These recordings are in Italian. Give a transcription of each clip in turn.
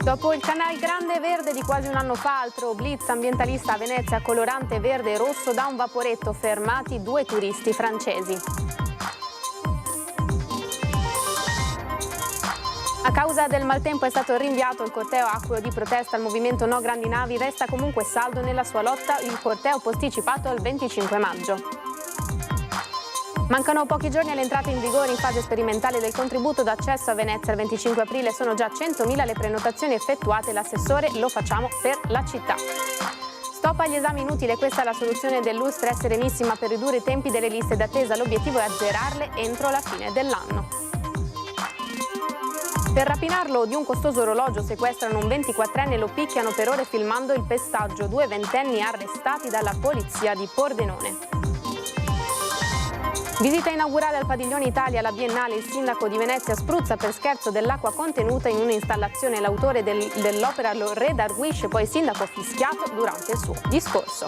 Dopo il Canal Grande verde di quasi un anno fa, altro blitz ambientalista a Venezia, colorante verde e rosso da un vaporetto, fermati 2 turisti francesi. A causa del maltempo è stato rinviato il corteo acqueo di protesta al movimento No Grandi Navi, resta comunque saldo nella sua lotta il corteo posticipato al 25 maggio. Mancano pochi giorni all'entrata in vigore in fase sperimentale del contributo d'accesso a Venezia. Il 25 aprile sono già 100.000 le prenotazioni effettuate. L'assessore lo facciamo per la città. Stop agli esami inutili, questa è la soluzione dell'USTRA Serenissima per ridurre i tempi delle liste d'attesa. L'obiettivo è azzerarle entro la fine dell'anno. Per rapinarlo di un costoso orologio sequestrano un 24enne e lo picchiano per ore filmando il pestaggio. 2 ventenni arrestati dalla polizia di Pordenone. Visita inaugurale al Padiglione Italia, la Biennale. Il sindaco di Venezia spruzza per scherzo dell'acqua contenuta in un'installazione. L'autore dell'opera lo redarguisce, poi il sindaco fischiato durante il suo discorso.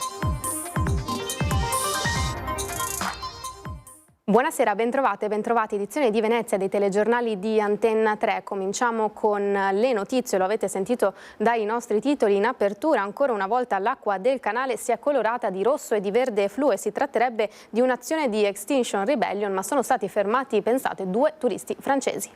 Buonasera, bentrovate, bentrovati. Edizione di Venezia dei telegiornali di Antenna 3. Cominciamo con le notizie, lo avete sentito dai nostri titoli in apertura. Ancora una volta l'acqua del canale si è colorata di rosso e di verde fluo e si tratterebbe di un'azione di Extinction Rebellion, ma sono stati fermati, pensate, 2 turisti francesi.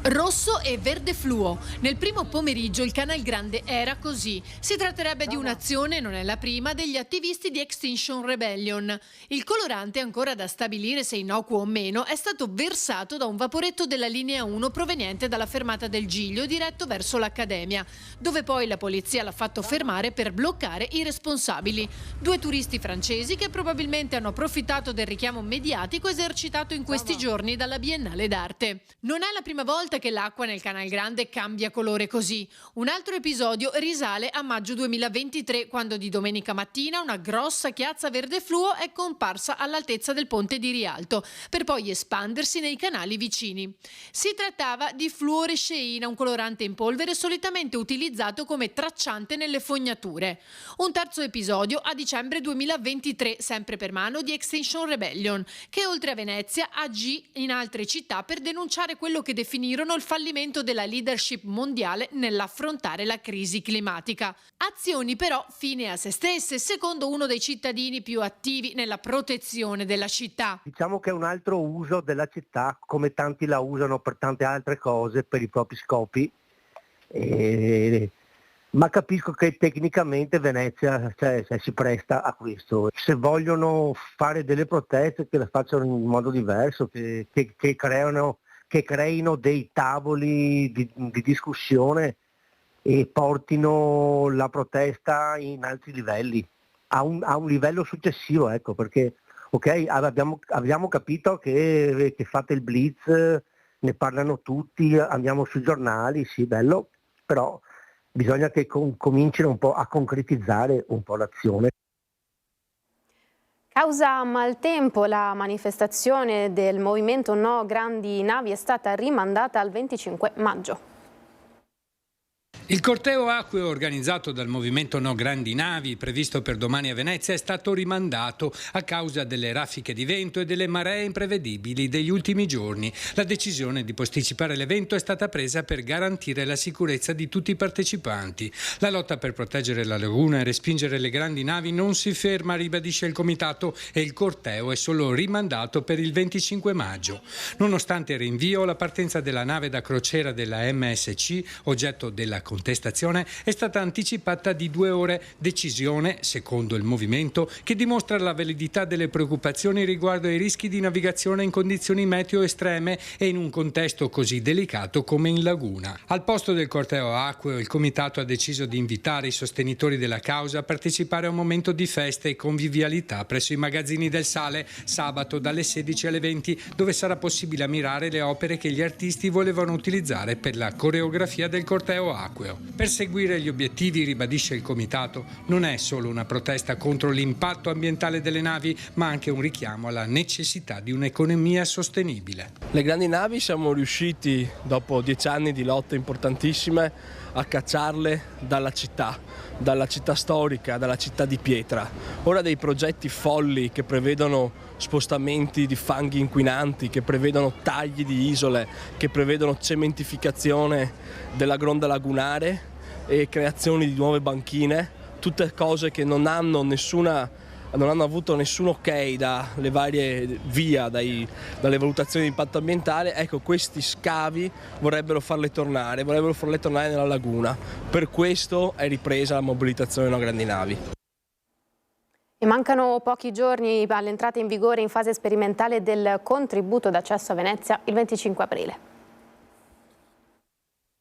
Rosso e verde fluo. Nel primo pomeriggio il Canal Grande era così. Si tratterebbe di un'azione, non è la prima, degli attivisti di Extinction Rebellion. Il colorante, ancora da stabilire se innocuo o meno, è stato versato da un vaporetto della linea 1 proveniente dalla fermata del Giglio diretto verso l'Accademia, dove poi la polizia l'ha fatto fermare per bloccare i responsabili. 2 turisti francesi che probabilmente hanno approfittato del richiamo mediatico esercitato in questi giorni dalla Biennale d'Arte. Non è la prima volta che l'acqua nel Canal Grande cambia colore così. Un altro episodio risale a maggio 2023, quando di domenica mattina una grossa chiazza verde fluo è comparsa all'altezza del ponte di Rialto, per poi espandersi nei canali vicini. Si trattava di fluoresceina, un colorante in polvere solitamente utilizzato come tracciante nelle fognature. Un terzo episodio a dicembre 2023, sempre per mano di Extinction Rebellion, che oltre a Venezia agì in altre città per denunciare quello che definirono il fallimento della leadership mondiale nell'affrontare la crisi climatica. Azioni però fine a se stesse, secondo uno dei cittadini più attivi nella protezione della città. Diciamo che è un altro uso della città, come tanti la usano per tante altre cose, per i propri scopi, ma capisco che tecnicamente Venezia si presta a questo. Se vogliono fare delle proteste, che le facciano in modo diverso, che creino dei tavoli di discussione e portino la protesta in altri livelli, a un livello successivo, ecco, perché ok, abbiamo capito che fate il blitz, ne parlano tutti, andiamo sui giornali, sì, bello, però bisogna che comincino un po' a concretizzare un po' l'azione. Causa maltempo, la manifestazione del movimento No Grandi Navi è stata rimandata al 25 maggio. Il corteo acqueo organizzato dal movimento No Grandi Navi, previsto per domani a Venezia, è stato rimandato a causa delle raffiche di vento e delle maree imprevedibili degli ultimi giorni. La decisione di posticipare l'evento è stata presa per garantire la sicurezza di tutti i partecipanti. La lotta per proteggere la laguna e respingere le grandi navi non si ferma, ribadisce il comitato, e il corteo è solo rimandato per il 25 maggio. Nonostante il rinvio, la partenza della nave da crociera della MSC, oggetto della contestazione, è stata anticipata di 2 ore, decisione, secondo il movimento, che dimostra la validità delle preoccupazioni riguardo ai rischi di navigazione in condizioni meteo estreme e in un contesto così delicato come in laguna. Al posto del corteo acqueo, il comitato ha deciso di invitare i sostenitori della causa a partecipare a un momento di festa e convivialità presso i magazzini del Sale sabato dalle 16 alle 20, dove sarà possibile ammirare le opere che gli artisti volevano utilizzare per la coreografia del corteo acqueo. Per seguire gli obiettivi, ribadisce il comitato, non è solo una protesta contro l'impatto ambientale delle navi, ma anche un richiamo alla necessità di un'economia sostenibile. Le grandi navi siamo riusciti, dopo 10 anni di lotte importantissime, a cacciarle dalla città storica, dalla città di pietra. Ora dei progetti folli che prevedono spostamenti di fanghi inquinanti, che prevedono tagli di isole, che prevedono cementificazione della gronda lagunare e creazioni di nuove banchine, tutte cose che non hanno avuto nessun ok dalle varie VIA, dalle valutazioni di impatto ambientale. Ecco, questi scavi vorrebbero farle tornare nella laguna. Per questo è ripresa la mobilitazione no grandi navi. E mancano pochi giorni all'entrata in vigore in fase sperimentale del contributo d'accesso a Venezia il 25 aprile.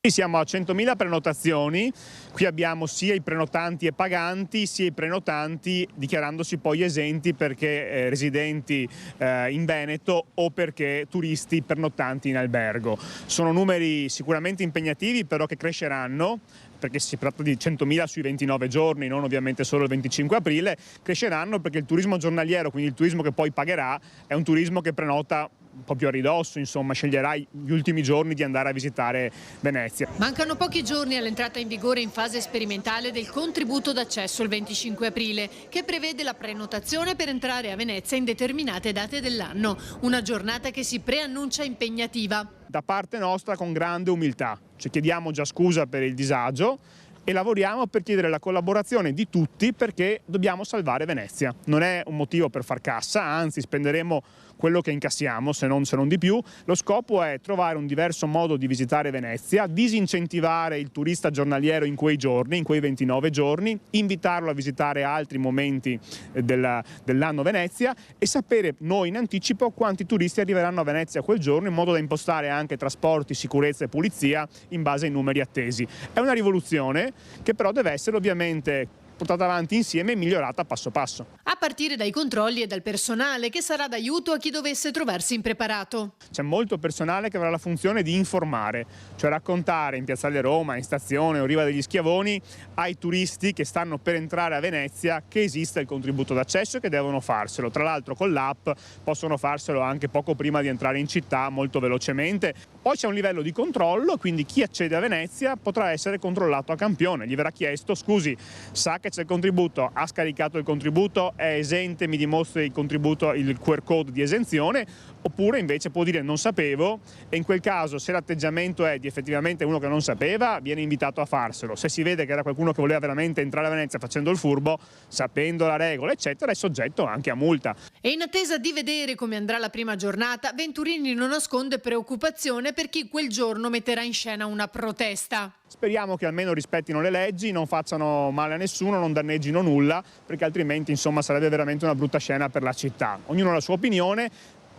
Siamo a 100.000 prenotazioni, qui abbiamo sia i prenotanti e paganti, sia i prenotanti dichiarandosi poi esenti perché residenti in Veneto o perché turisti pernottanti in albergo. Sono numeri sicuramente impegnativi, però che cresceranno, perché si tratta di 100.000 sui 29 giorni, non ovviamente solo il 25 aprile, cresceranno perché il turismo giornaliero, quindi il turismo che poi pagherà, è un turismo che prenota un po' più a ridosso, insomma, sceglierai gli ultimi giorni di andare a visitare Venezia. Mancano pochi giorni all'entrata in vigore in fase sperimentale del contributo d'accesso il 25 aprile, che prevede la prenotazione per entrare a Venezia in determinate date dell'anno, una giornata che si preannuncia impegnativa. Da parte nostra con grande umiltà, ci chiediamo già scusa per il disagio e lavoriamo per chiedere la collaborazione di tutti perché dobbiamo salvare Venezia. Non è un motivo per far cassa, anzi spenderemo quello che incassiamo, se non di più. Lo scopo è trovare un diverso modo di visitare Venezia, disincentivare il turista giornaliero in quei giorni, in quei 29 giorni, invitarlo a visitare altri momenti dell'anno Venezia e sapere noi in anticipo quanti turisti arriveranno a Venezia quel giorno, in modo da impostare anche trasporti, sicurezza e pulizia in base ai numeri attesi. È una rivoluzione che però deve essere ovviamente portata avanti insieme e migliorata passo passo. A partire dai controlli e dal personale che sarà d'aiuto a chi dovesse trovarsi impreparato. C'è molto personale che avrà la funzione di informare, cioè raccontare in Piazzale Roma, in stazione o Riva degli Schiavoni ai turisti che stanno per entrare a Venezia che esiste il contributo d'accesso e che devono farselo. Tra l'altro con l'app possono farselo anche poco prima di entrare in città, molto velocemente. Poi c'è un livello di controllo, quindi chi accede a Venezia potrà essere controllato a campione. Gli verrà chiesto: scusi, sa che c'è il contributo, ha scaricato il contributo, è esente, mi dimostri il contributo, il QR code di esenzione, oppure invece può dire non sapevo, e in quel caso, se l'atteggiamento è di effettivamente uno che non sapeva, viene invitato a farselo. Se si vede che era qualcuno che voleva veramente entrare a Venezia facendo il furbo, sapendo la regola eccetera, è soggetto anche a multa. E in attesa di vedere come andrà la prima giornata, Venturini non nasconde preoccupazione per chi quel giorno metterà in scena una protesta. Speriamo che almeno rispettino le leggi, non facciano male a nessuno, non danneggino nulla, perché altrimenti insomma sarebbe veramente una brutta scena per la città. Ognuno ha la sua opinione.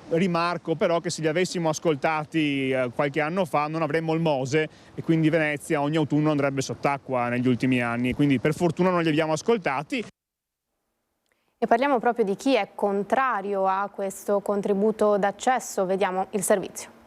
Rimarco però che se li avessimo ascoltati qualche anno fa non avremmo il Mose e quindi Venezia ogni autunno andrebbe sott'acqua negli ultimi anni, quindi per fortuna non li abbiamo ascoltati. E parliamo proprio di chi è contrario a questo contributo d'accesso, vediamo il servizio.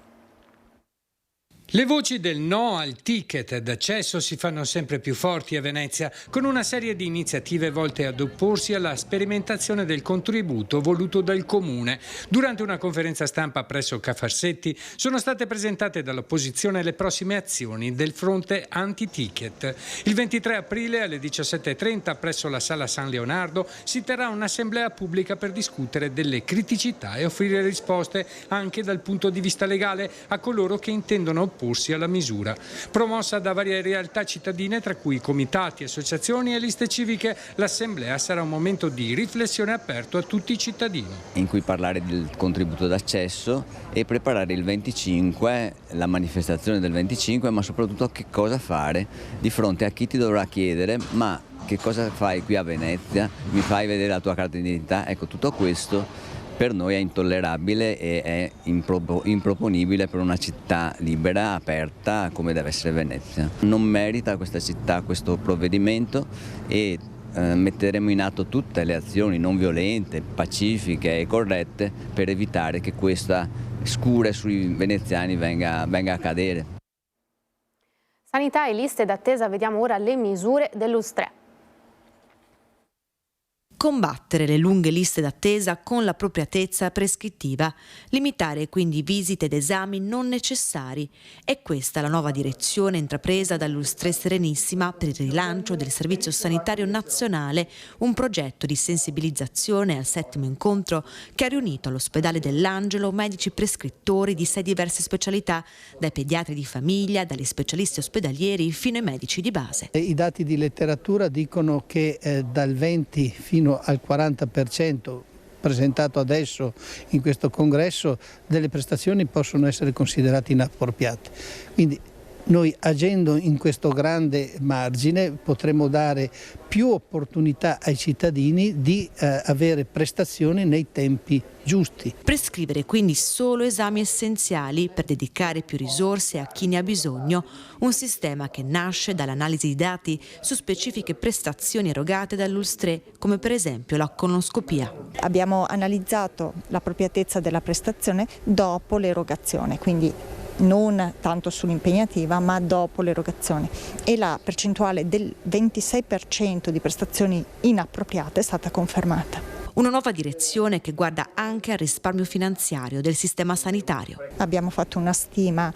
Le voci del no al ticket d'accesso si fanno sempre più forti a Venezia, con una serie di iniziative volte ad opporsi alla sperimentazione del contributo voluto dal Comune. Durante una conferenza stampa presso Ca' Farsetti sono state presentate dall'opposizione le prossime azioni del fronte anti-ticket. Il 23 aprile alle 17:30 presso la Sala San Leonardo si terrà un'assemblea pubblica per discutere delle criticità e offrire risposte anche dal punto di vista legale a coloro che intendono opporsi alla misura. Promossa da varie realtà cittadine, tra cui comitati, associazioni e liste civiche, l'assemblea sarà un momento di riflessione aperto a tutti i cittadini. In cui parlare del contributo d'accesso e preparare il 25, la manifestazione del 25, ma soprattutto che cosa fare di fronte a chi ti dovrà chiedere: ma che cosa fai qui a Venezia? Mi fai vedere la tua carta d'identità? Ecco, tutto questo per noi è intollerabile e è improponibile per una città libera, aperta, come deve essere Venezia. Non merita questa città questo provvedimento e metteremo in atto tutte le azioni non violente, pacifiche e corrette per evitare che questa scure sui veneziani venga a cadere. Sanità e liste d'attesa, vediamo ora le misure dell'US3. Combattere le lunghe liste d'attesa con l'appropriatezza prescrittiva, limitare quindi visite ed esami non necessari. È questa la nuova direzione intrapresa dall'Ulstre Serenissima per il rilancio del Servizio Sanitario Nazionale, un progetto di sensibilizzazione al 7° incontro che ha riunito all'ospedale dell'Angelo medici prescrittori di 6 diverse specialità, dai pediatri di famiglia, dagli specialisti ospedalieri fino ai medici di base. I dati di letteratura dicono che dal 20 fino al 40% presentato adesso in questo congresso delle prestazioni possono essere considerate inappropriate. Quindi noi, agendo in questo grande margine, potremo dare più opportunità ai cittadini di avere prestazioni nei tempi giusti. Prescrivere quindi solo esami essenziali per dedicare più risorse a chi ne ha bisogno, un sistema che nasce dall'analisi di dati su specifiche prestazioni erogate dall'Ulstre, come per esempio la colonoscopia. Abbiamo analizzato l'appropriatezza della prestazione dopo l'erogazione, quindi non tanto sull'impegnativa ma dopo l'erogazione, e la percentuale del 26% di prestazioni inappropriate è stata confermata. Una nuova direzione che guarda anche al risparmio finanziario del sistema sanitario. Abbiamo fatto una stima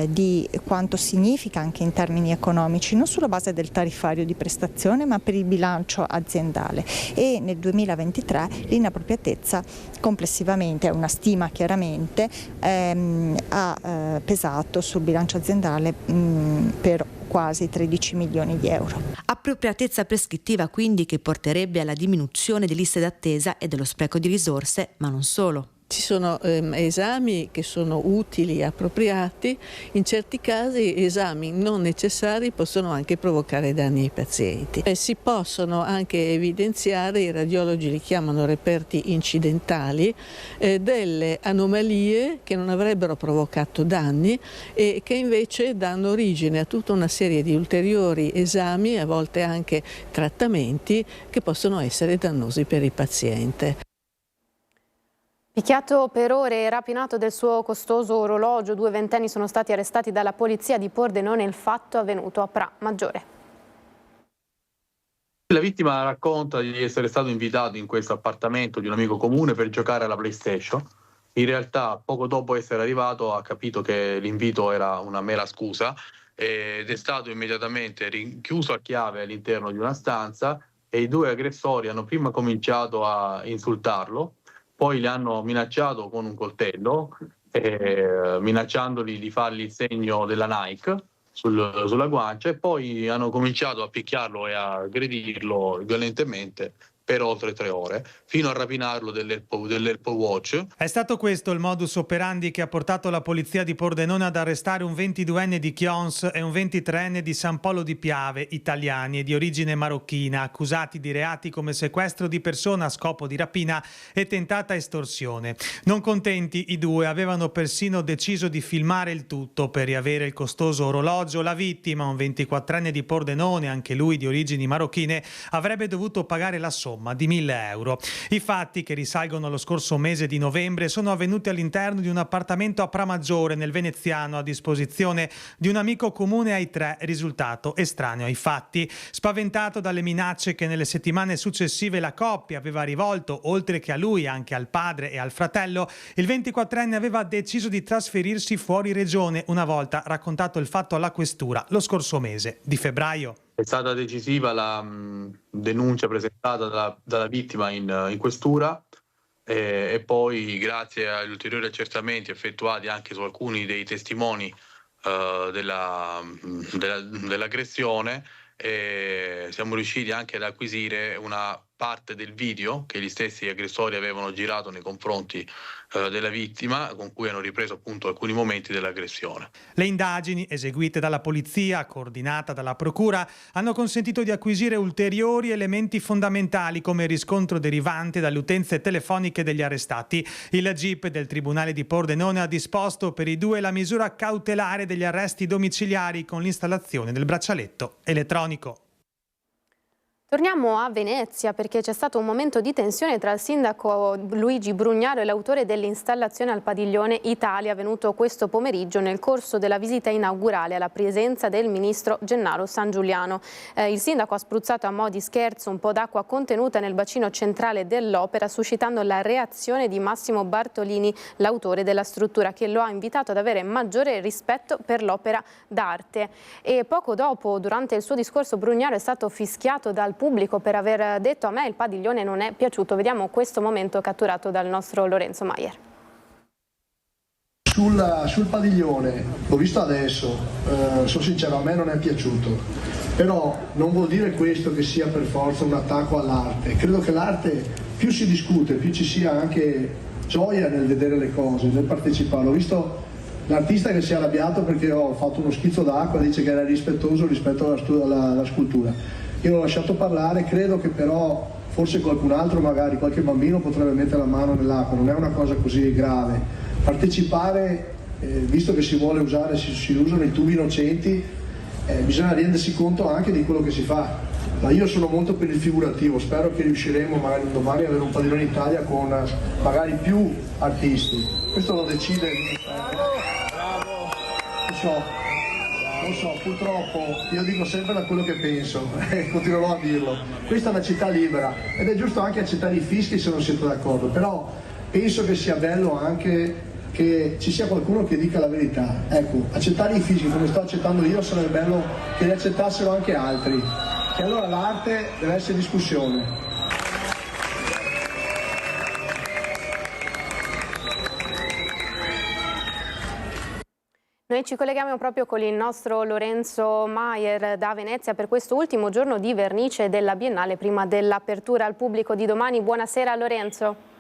di quanto significa anche in termini economici, non sulla base del tariffario di prestazione ma per il bilancio aziendale, e nel 2023 l'inappropriatezza complessivamente, è una stima chiaramente, ha pesato sul bilancio aziendale per quasi 13 milioni di euro. Appropriatezza prescrittiva quindi che porterebbe alla diminuzione delle liste d'attesa e dello spreco di risorse, ma non solo. Ci sono esami che sono utili e appropriati, in certi casi esami non necessari possono anche provocare danni ai pazienti. Si possono anche evidenziare, i radiologi li chiamano reperti incidentali, delle anomalie che non avrebbero provocato danni e che invece danno origine a tutta una serie di ulteriori esami, a volte anche trattamenti, che possono essere dannosi per il paziente. Picchiato per ore e rapinato del suo costoso orologio, 2 ventenni sono stati arrestati dalla polizia di Pordenone. Il fatto è avvenuto a Pra Maggiore. La vittima racconta di essere stato invitato in questo appartamento di un amico comune per giocare alla PlayStation. In realtà, poco dopo essere arrivato, ha capito che l'invito era una mera scusa ed è stato immediatamente rinchiuso a chiave all'interno di una stanza, e i 2 aggressori hanno prima cominciato a insultarlo. Poi li hanno minacciato con un coltello, minacciandoli di fargli il segno della Nike sulla guancia, e poi hanno cominciato a picchiarlo e a aggredirlo violentemente per oltre 3 ore, fino a rapinarlo dell'Apple Watch. È stato questo il modus operandi che ha portato la polizia di Pordenone ad arrestare un 22enne di Chions e un 23enne di San Polo di Piave, italiani e di origine marocchina, accusati di reati come sequestro di persona a scopo di rapina e tentata estorsione. Non contenti, i 2 avevano persino deciso di filmare il tutto per riavere il costoso orologio. La vittima, un 24enne di Pordenone, anche lui di origini marocchine, avrebbe dovuto pagare la somma di 1.000 euro. I fatti, che risalgono allo scorso mese di novembre, sono avvenuti all'interno di un appartamento a Pra Maggiore, nel Veneziano, a disposizione di un amico comune ai 3, risultato estraneo ai fatti. Spaventato dalle minacce che nelle settimane successive la coppia aveva rivolto, oltre che a lui, anche al padre e al fratello, il 24enne aveva deciso di trasferirsi fuori regione, una volta raccontato il fatto alla questura lo scorso mese di febbraio. È stata decisiva la denuncia presentata dalla vittima in questura, e poi, grazie agli ulteriori accertamenti effettuati anche su alcuni dei testimoni dell'aggressione, siamo riusciti anche ad acquisire una parte del video che gli stessi aggressori avevano girato nei confronti della vittima, con cui hanno ripreso appunto alcuni momenti dell'aggressione. Le indagini eseguite dalla polizia, coordinata dalla procura, hanno consentito di acquisire ulteriori elementi fondamentali, come il riscontro derivante dalle utenze telefoniche degli arrestati. Il GIP del Tribunale di Pordenone ha disposto per i 2 la misura cautelare degli arresti domiciliari con l'installazione del braccialetto elettronico. Torniamo a Venezia perché c'è stato un momento di tensione tra il sindaco Luigi Brugnaro e l'autore dell'installazione al padiglione Italia avvenuto questo pomeriggio nel corso della visita inaugurale alla presenza del ministro Gennaro Sangiuliano. Il sindaco ha spruzzato a mo' di scherzo un po' d'acqua contenuta nel bacino centrale dell'opera, suscitando la reazione di Massimo Bartolini, l'autore della struttura, che lo ha invitato ad avere maggiore rispetto per l'opera d'arte. E poco dopo, durante il suo discorso, Brugnaro è stato fischiato dal pubblico per aver detto: a me il padiglione non è piaciuto. Vediamo questo momento catturato dal nostro Lorenzo Maier. Sul padiglione, l'ho visto adesso, sono sincero, a me non è piaciuto, però non vuol dire questo che sia per forza un attacco all'arte. Credo che l'arte, più si discute, più ci sia anche gioia nel vedere le cose, nel partecipare. Ho visto l'artista che si è arrabbiato perché ho fatto uno schizzo d'acqua, dice che era rispettoso rispetto alla scultura. Io l'ho lasciato parlare, credo che però forse qualcun altro, magari qualche bambino, potrebbe mettere la mano nell'acqua, non è una cosa così grave. Partecipare, visto che si vuole usare, si usano i tubi innocenti, bisogna rendersi conto anche di quello che si fa. Ma io sono molto per il figurativo, spero che riusciremo magari un domani ad avere un padiglione in Italia con magari più artisti. Questo lo decide il Ministero. Lo so, purtroppo io dico sempre da quello che penso e continuerò a dirlo. Questa è una città libera ed è giusto anche accettare i fischi se non siete d'accordo, però penso che sia bello anche che ci sia qualcuno che dica la verità. Ecco, accettare i fischi come sto accettando io sarebbe bello che li accettassero anche altri. E allora l'arte deve essere discussione. Noi ci colleghiamo proprio con il nostro Lorenzo Maier da Venezia per questo ultimo giorno di vernice della Biennale prima dell'apertura al pubblico di domani. Buonasera Lorenzo.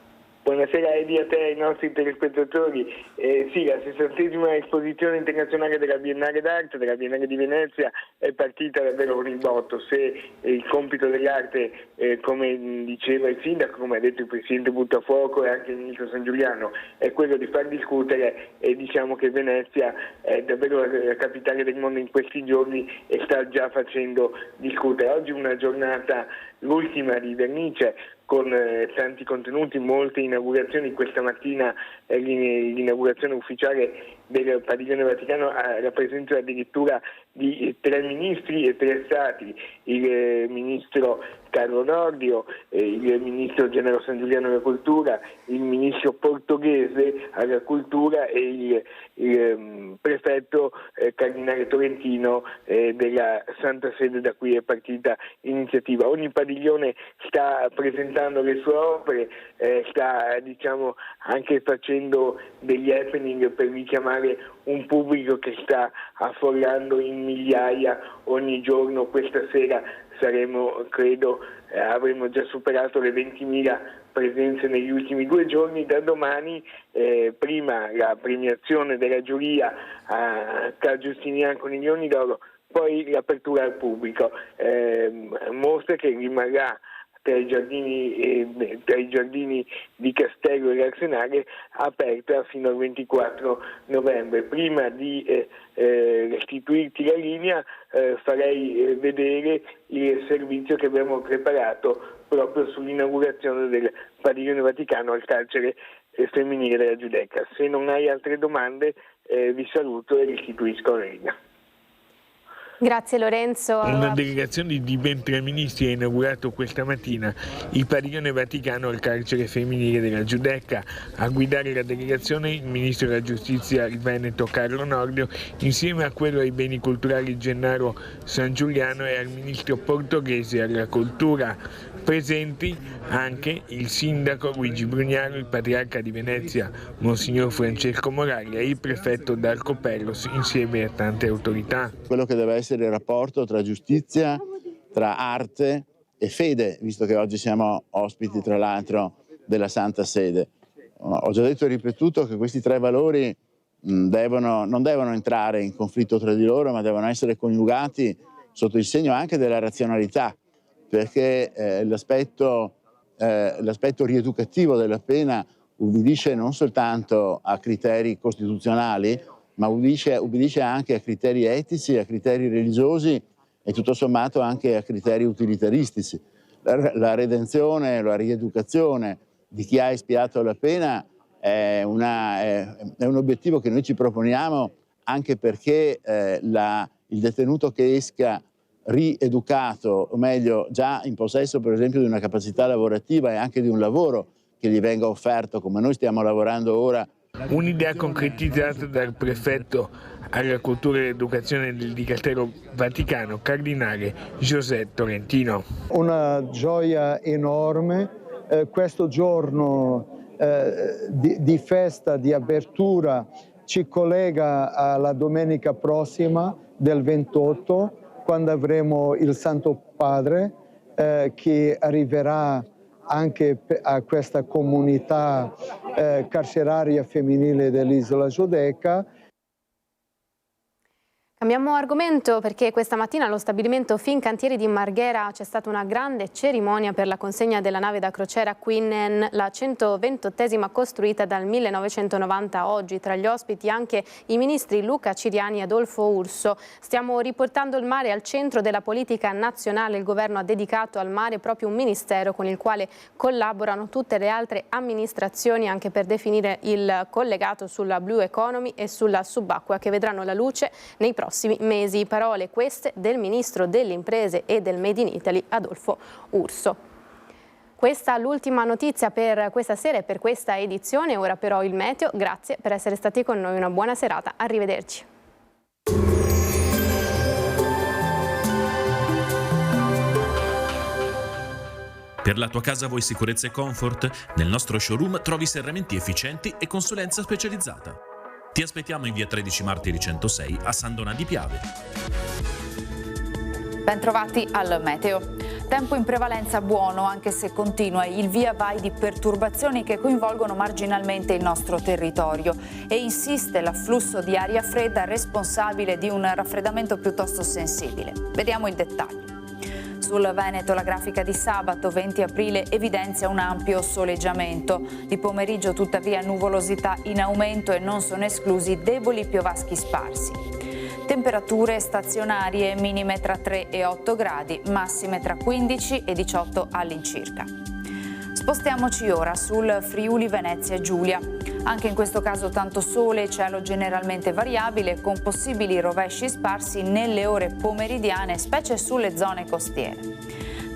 Buonasera Edi, a te e ai nostri telespettatori. Sì, la 60ª esposizione internazionale della Biennale d'Arte, della Biennale di Venezia, è partita davvero con il botto. Se il compito dell'arte, come diceva il sindaco, come ha detto il presidente Buttafuoco e anche il ministro Sangiuliano, è quello di far discutere, e diciamo che Venezia è davvero la capitale del mondo in questi giorni e sta già facendo discutere. Oggi è una giornata, l'ultima di vernice, con tanti contenuti, molte inaugurazioni. Questa mattina l'inaugurazione ufficiale del Padiglione Vaticano ha la presenza addirittura di 3 ministri e 3 stati, il ministro Carlo Nordio, il ministro Gennaro Sangiuliano alla cultura, il ministro portoghese alla cultura e il prefetto cardinale Tolentino della Santa Sede, da cui è partita l'iniziativa. Ogni padiglione sta presentando le sue opere, sta diciamo anche facendo degli happening per richiamare un pubblico che sta affollando in migliaia ogni giorno. Questa sera avremo già superato le 20.000 presenze negli ultimi 2 giorni. Da domani, prima la premiazione della giuria a Carl Giustinian Coniglioni d'Oro, poi l'apertura al pubblico. Mostra che rimarrà tra i giardini di Castello e l'Arsenale, aperta fino al 24 novembre. Prima di restituirti la linea, farei vedere il servizio che abbiamo preparato proprio sull'inaugurazione del Padiglione Vaticano al carcere femminile della Giudecca. Se non hai altre domande, vi saluto e restituisco la linea. Grazie Lorenzo. Una delegazione di ben 3 ministri ha inaugurato questa mattina il Padiglione Vaticano al carcere femminile della Giudecca. A guidare la delegazione il ministro della giustizia il veneto Carlo Nordio, insieme a quello ai beni culturali Gennaro Sangiuliano e al ministro portoghese alla cultura. Presenti anche il sindaco Luigi Brugnaro, il patriarca di Venezia Monsignor Francesco Moraglia e il prefetto Darco Pellos, insieme a tante autorità. Quello che deve essere il rapporto tra giustizia, tra arte e fede, visto che oggi siamo ospiti tra l'altro della Santa Sede. Ho già detto e ripetuto che questi 3 valori non devono entrare in conflitto tra di loro, ma devono essere coniugati sotto il segno anche della razionalità, perché l'aspetto rieducativo della pena ubbidisce non soltanto a criteri costituzionali, ma ubbidisce anche a criteri etici, a criteri religiosi e tutto sommato anche a criteri utilitaristici. La redenzione, la rieducazione di chi ha espiato la pena è un obiettivo che noi ci proponiamo, anche perché il detenuto che esca rieducato, o meglio già in possesso per esempio di una capacità lavorativa e anche di un lavoro che gli venga offerto come noi stiamo lavorando ora. Un'idea concretizzata dal prefetto alla cultura e all'educazione del Dicastero Vaticano, cardinale José Tolentino. Una gioia enorme, questo giorno di festa, di apertura ci collega alla domenica prossima del 28, quando avremo il Santo Padre che arriverà anche a questa comunità carceraria femminile dell'isola Giudecca. Cambiamo argomento perché questa mattina allo stabilimento Fincantieri di Marghera c'è stata una grande cerimonia per la consegna della nave da crociera Quinnen, la 128esima costruita dal 1990 a oggi. Tra gli ospiti anche i ministri Luca Ciriani e Adolfo Urso. Stiamo riportando il mare al centro della politica nazionale. Il governo ha dedicato al mare proprio un ministero con il quale collaborano tutte le altre amministrazioni anche per definire il collegato sulla Blue Economy e sulla subacquea che vedranno la luce nei prossimi mesi. Parole queste del ministro delle imprese e del Made in Italy Adolfo Urso. Questa è l'ultima notizia per questa sera e per questa edizione. Ora però il meteo. Grazie per essere stati con noi, una buona serata, arrivederci. Per la tua casa vuoi sicurezza e comfort? Nel nostro showroom trovi serramenti efficienti e consulenza specializzata. Ti aspettiamo in via 13 Martiri 106 a San Donà di Piave. Bentrovati al meteo. Tempo in prevalenza buono, anche se continua il via vai di perturbazioni che coinvolgono marginalmente il nostro territorio e insiste l'afflusso di aria fredda responsabile di un raffreddamento piuttosto sensibile. Vediamo il dettaglio. Sul Veneto la grafica di sabato 20 aprile evidenzia un ampio soleggiamento. Di pomeriggio tuttavia nuvolosità in aumento e non sono esclusi deboli piovaschi sparsi. Temperature stazionarie minime tra 3 e 8 gradi, massime tra 15 e 18 all'incirca. Spostiamoci ora sul Friuli Venezia Giulia. Anche in questo caso tanto sole, cielo generalmente variabile con possibili rovesci sparsi nelle ore pomeridiane, specie sulle zone costiere.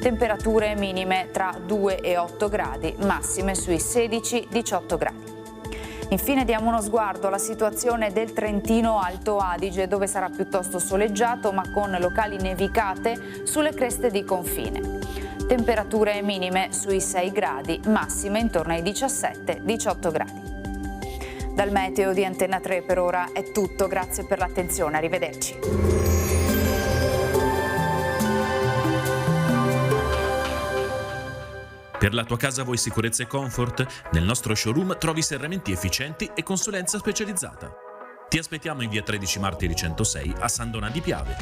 Temperature minime tra 2 e 8 gradi, massime sui 16-18 gradi. Infine diamo uno sguardo alla situazione del Trentino Alto Adige, dove sarà piuttosto soleggiato ma con locali nevicate sulle creste di confine. Temperature minime sui 6 gradi, massime intorno ai 17-18 gradi. Dal meteo di Antenna 3 per ora è tutto, grazie per l'attenzione, arrivederci. Per la tua casa vuoi sicurezza e comfort? Nel nostro showroom trovi serramenti efficienti e consulenza specializzata. Ti aspettiamo in via 13 Martiri 106 a San Donà di Piave.